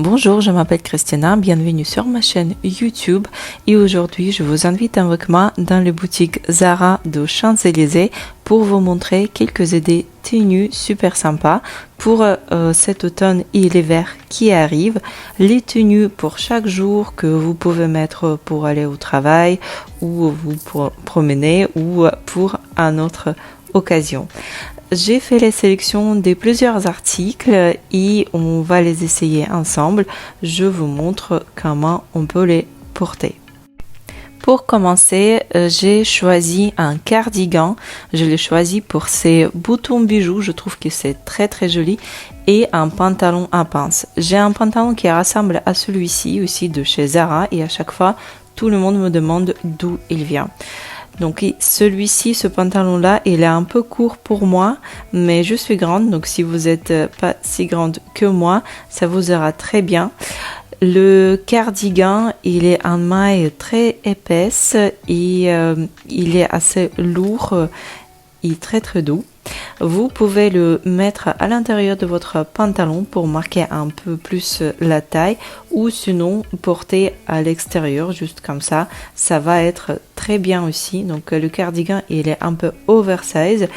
Bonjour, je m'appelle Christina, bienvenue sur ma chaîne YouTube et aujourd'hui je vous invite avec moi dans la boutique Zara de Champs-Élysées pour vous montrer quelques idées tenues super sympas pour cet automne et l'hiver qui arrive. Les tenues pour chaque jour que vous pouvez mettre pour aller au travail ou vous promener ou pour une autre occasion. J'ai fait la sélection de plusieurs articles et on va les essayer ensemble. Je vous montre comment on peut les porter. Pour commencer, j'ai choisi un cardigan. Je l'ai choisi pour ses boutons bijoux. Je trouve que c'est très joli. Et un pantalon à pince. J'ai un pantalon qui ressemble à celui-ci aussi de chez Zara. Et à chaque fois, tout le monde me demande d'où il vient. Donc celui-ci, ce pantalon-là, il est un peu court pour moi, mais je suis grande, donc si vous n'êtes pas si grande que moi, ça vous ira très bien. Le cardigan, il est en maille très épaisse et il est assez lourd et très doux. Vous pouvez le mettre à l'intérieur de votre pantalon pour marquer un peu plus la taille ou sinon porter à l'extérieur juste comme ça. Ça va être très bien aussi. Donc le cardigan, il est un peu oversize.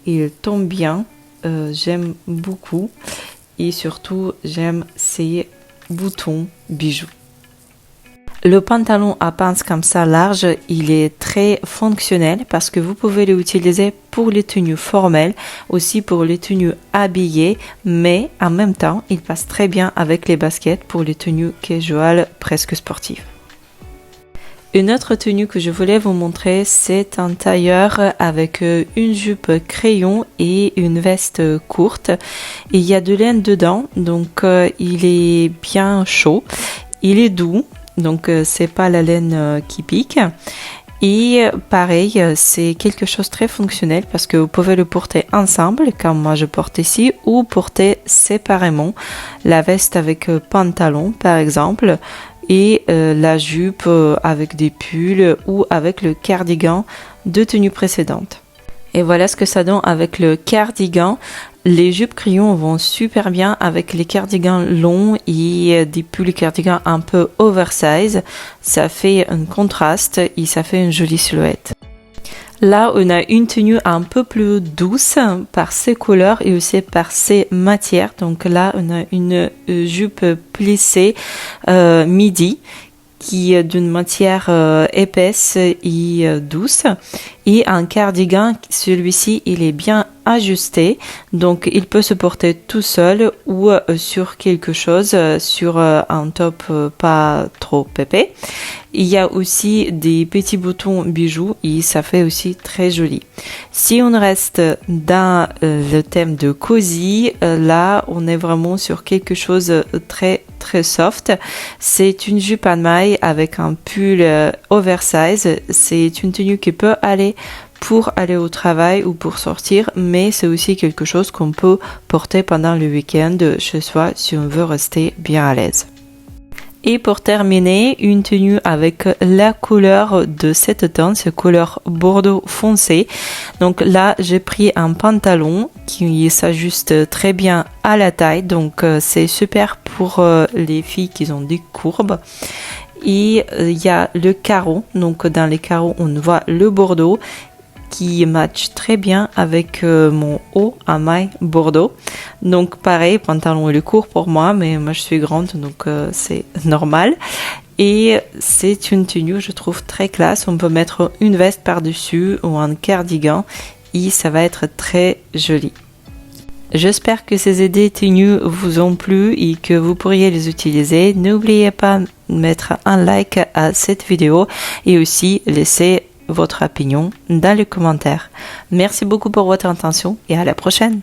Il tombe bien. J'aime beaucoup. Et surtout, j'aime ces boutons bijoux. Le pantalon à pince comme ça large, il est très fonctionnel parce que vous pouvez l'utiliser pour les tenues formelles, aussi pour les tenues habillées, mais en même temps, il passe très bien avec les baskets pour les tenues casual presque sportives. Une autre tenue que je voulais vous montrer, c'est un tailleur avec une jupe crayon et une veste courte. Il y a de laine dedans, donc il est bien chaud, il est doux. Donc c'est pas la laine qui pique et pareil c'est quelque chose de très fonctionnel parce que vous pouvez le porter ensemble comme moi je porte ici ou porter séparément la veste avec pantalon par exemple et la jupe avec des pulls ou avec le cardigan de tenue précédente. Et voilà ce que ça donne avec le cardigan. Les jupes crayons vont super bien avec les cardigans longs et des pulls cardigans un peu oversize. Ça fait un contraste et ça fait une jolie silhouette. Là, on a une tenue un peu plus douce par ses couleurs et aussi par ses matières. Donc là, on a une jupe plissée midi qui est d'une matière épaisse et douce et un cardigan, celui-ci il est bien ajusté, donc il peut se porter tout seul ou sur quelque chose, sur un top pas trop épais. Il y a aussi des petits boutons bijoux et ça fait aussi très joli. Si on reste dans le thème de cosy, là on est vraiment sur quelque chose de très soft. C'est une jupe à mailles avec un pull oversize. C'est une tenue qui peut aller pour aller au travail ou pour sortir, mais c'est aussi quelque chose qu'on peut porter pendant le week-end chez soi si on veut rester bien à l'aise. Et pour terminer, une tenue avec la couleur de cet automne, c'est couleur bordeaux foncé. Donc là, j'ai pris un pantalon qui s'ajuste très bien à la taille. Donc c'est super pour les filles qui ont des courbes. Et il y a le carreau. Donc dans les carreaux, on voit le bordeaux qui match très bien avec mon haut à mailles bordeaux. Donc pareil, pantalon il est court pour moi, mais moi je suis grande, donc c'est normal. Et c'est une tenue, je trouve, très classe. On peut mettre une veste par-dessus ou un cardigan et ça va être très joli. J'espère que ces idées tenues vous ont plu et que vous pourriez les utiliser. N'oubliez pas de mettre un like à cette vidéo et aussi laisser votre opinion dans les commentaires. Merci beaucoup pour votre attention et à la prochaine.